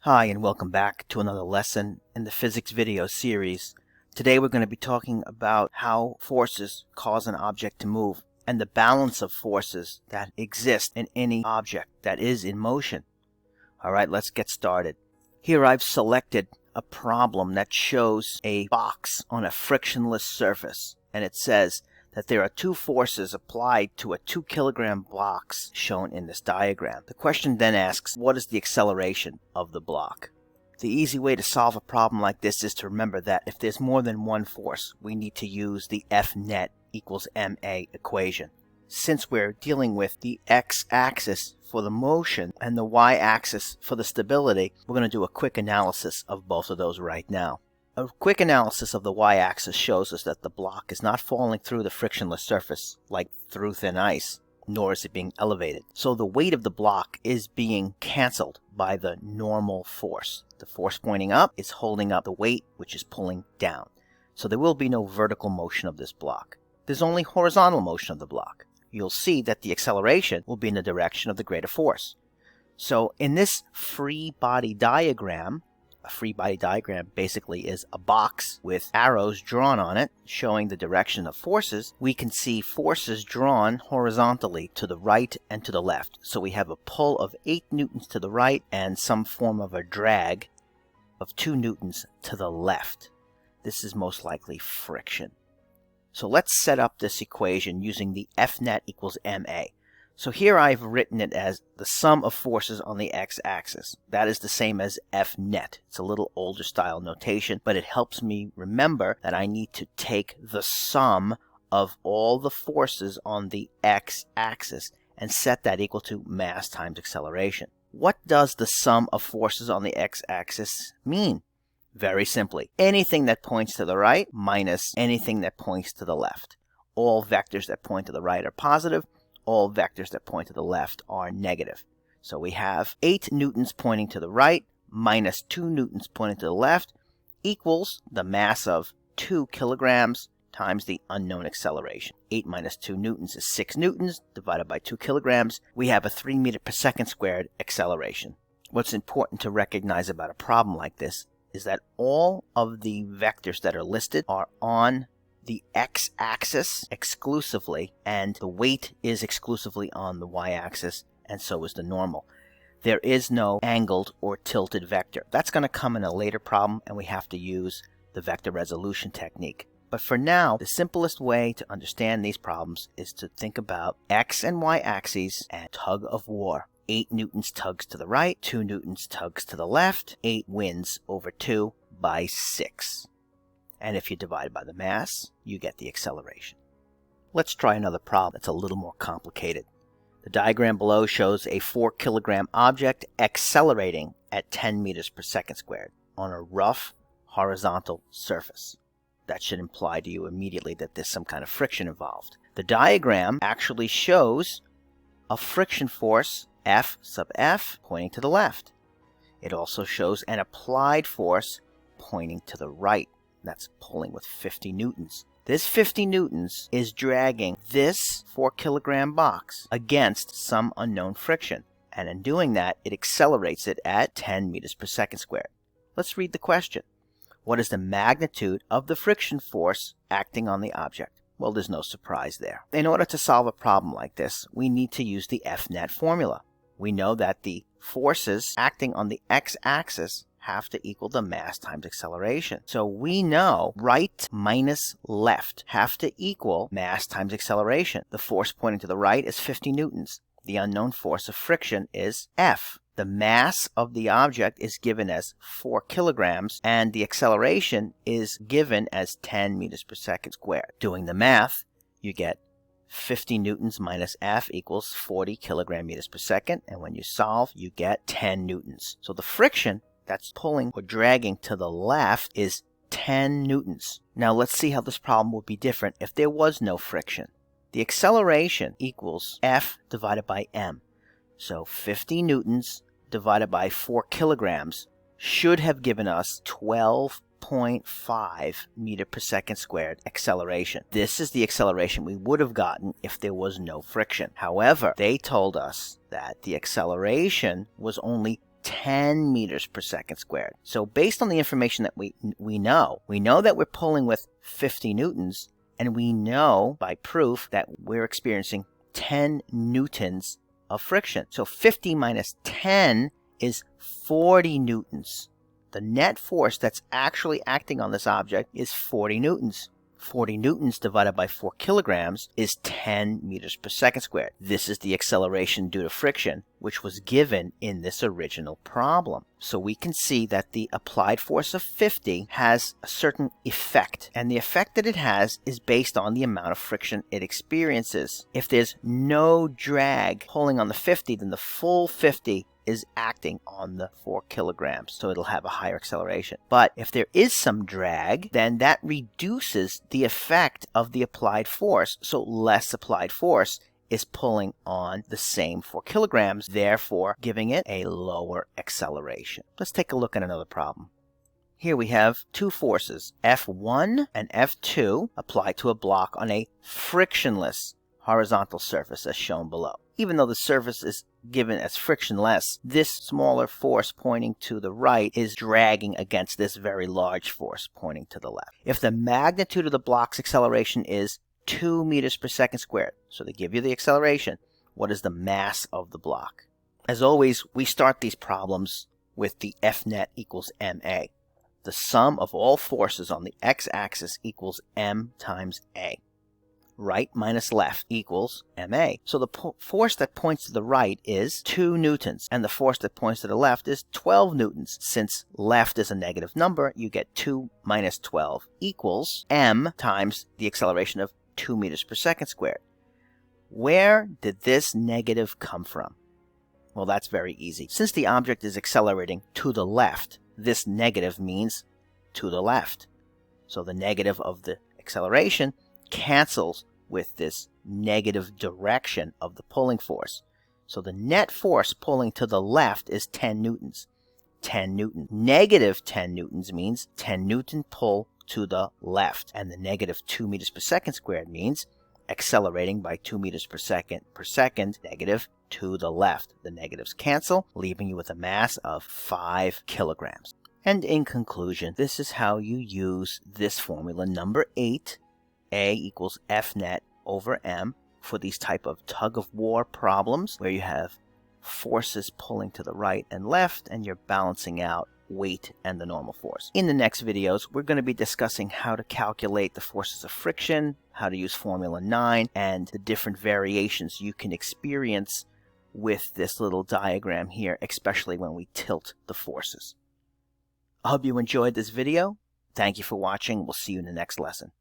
Hi, and welcome back to another lesson in the physics video series. Today we're going to be talking about how forces cause an object to move and the balance of forces that exist in any object that is in motion. Alright, let's get started. Here I've selected a problem that shows a box on a frictionless surface, and it says that there are two forces applied to a 2 kilogram box shown in this diagram. The question then asks, what is the acceleration of the block? The easy way to solve a problem like this is to remember that if there's more than one force, we need to use the F net equals ma equation. Since we're dealing with the x-axis for the motion and the y-axis for the stability, we're going to do a quick analysis of both of those right now. A quick analysis of the y-axis shows us that the block is not falling through the frictionless surface like through thin ice, nor is it being elevated. So the weight of the block is being canceled by the normal force. The force pointing up is holding up the weight, which is pulling down. So there will be no vertical motion of this block. There's only horizontal motion of the block. You'll see that the acceleration will be in the direction of the greater force. So in this free body diagram, a free body diagram basically is a box with arrows drawn on it showing the direction of forces. We can see forces drawn horizontally to the right and to the left. So we have a pull of 8 newtons to the right and some form of a drag of 2 newtons to the left. This is most likely friction. So let's set up this equation using the F net equals ma. So here I've written it as the sum of forces on the x-axis. That is the same as F net. It's a little older style notation, but it helps me remember that I need to take the sum of all the forces on the x-axis and set that equal to mass times acceleration. What does the sum of forces on the x-axis mean? Very simply, anything that points to the right minus anything that points to the left. All vectors that point to the right are positive. All vectors that point to the left are negative. So we have 8 newtons pointing to the right minus 2 newtons pointing to the left equals the mass of 2 kilograms times the unknown acceleration. 8 minus 2 newtons is 6 newtons divided by 2 kilograms. We have a 3 meters per second squared acceleration. What's important to recognize about a problem like this is that all of the vectors that are listed are on the x-axis exclusively, and the weight is exclusively on the y-axis, and so is the normal. There is no angled or tilted vector. That's going to come in a later problem, and we have to use the vector resolution technique. But for now, the simplest way to understand these problems is to think about x and y axes and tug of war. 8 newtons tugs to the right, 2 newtons tugs to the left, 8 wins over 2 by 6. And if you divide by the mass, you get the acceleration. Let's try another problem that's a little more complicated. The diagram below shows a 4 kilogram object accelerating at 10 meters per second squared on a rough horizontal surface. That should imply to you immediately that there's some kind of friction involved. The diagram actually shows a friction force F sub F pointing to the left. It also shows an applied force pointing to the right. That's pulling with 50 newtons. This 50 newtons is dragging this 4 kilogram box against some unknown friction. And in doing that, it accelerates it at 10 meters per second squared. Let's read the question. What is the magnitude of the friction force acting on the object? Well, there's no surprise there. In order to solve a problem like this, we need to use the F net formula. We know that the forces acting on the x-axis have to equal the mass times acceleration. So we know right minus left have to equal mass times acceleration. The force pointing to the right is 50 newtons. The unknown force of friction is F. The mass of the object is given as 4 kilograms, and the acceleration is given as 10 meters per second squared. Doing the math, you get 50 newtons minus F equals 40 kilogram meters per second, and when you solve, you get 10 newtons. So the friction that's pulling or dragging to the left is 10 newtons. Now let's see how this problem would be different if there was no friction. The acceleration equals F divided by m. So 50 newtons divided by 4 kilograms should have given us 12.5 meter per second squared acceleration. This is the acceleration we would have gotten if there was no friction. However, they told us that the acceleration was only 10 meters per second squared. So based on the information that we know that we're pulling with 50 newtons, and we know by proof that we're experiencing 10 newtons of friction. So 50 minus 10 is 40 newtons. The net force that's actually acting on this object is 40 newtons. 40 newtons divided by 4 kilograms is 10 meters per second squared. This is the acceleration due to friction, which was given in this original problem. So we can see that the applied force of 50 has a certain effect, and the effect that it has is based on the amount of friction it experiences. If there's no drag pulling on the 50, then the full 50 is acting on the 4 kilograms, so it'll have a higher acceleration. But if there is some drag, then that reduces the effect of the applied force, so less applied force is pulling on the same 4 kilograms, therefore giving it a lower acceleration. Let's take a look at another problem. Here we have two forces, F1 and F2, applied to a block on a frictionless horizontal surface as shown below. Even though the surface is given as frictionless, this smaller force pointing to the right is dragging against this very large force pointing to the left. If the magnitude of the block's acceleration is 2 meters per second squared, so they give you the acceleration, what is the mass of the block? As always, we start these problems with the F net equals ma. The sum of all forces on the x-axis equals m times a. Right minus left equals ma. So the force that points to the right is 2 newtons, and the force that points to the left is 12 newtons. Since left is a negative number, you get 2 minus 12 equals m times the acceleration of 2 meters per second squared. Where did this negative come from? Well, that's very easy. Since the object is accelerating to the left, this negative means to the left. So the negative of the acceleration cancels with this negative direction of the pulling force. So the net force pulling to the left is 10 newtons. 10 newtons. Negative 10 newtons means 10 newton pull to the left. And the negative 2 meters per second squared means accelerating by 2 meters per second, negative to the left. The negatives cancel, leaving you with a mass of 5 kilograms. And in conclusion, this is how you use this formula number 8, A equals F net over m, for these type of tug-of-war problems where you have forces pulling to the right and left and you're balancing out weight and the normal force. In the next videos, we're going to be discussing how to calculate the forces of friction, how to use Formula 9, and the different variations you can experience with this little diagram here, especially when we tilt the forces. I hope you enjoyed this video. Thank you for watching. We'll see you in the next lesson.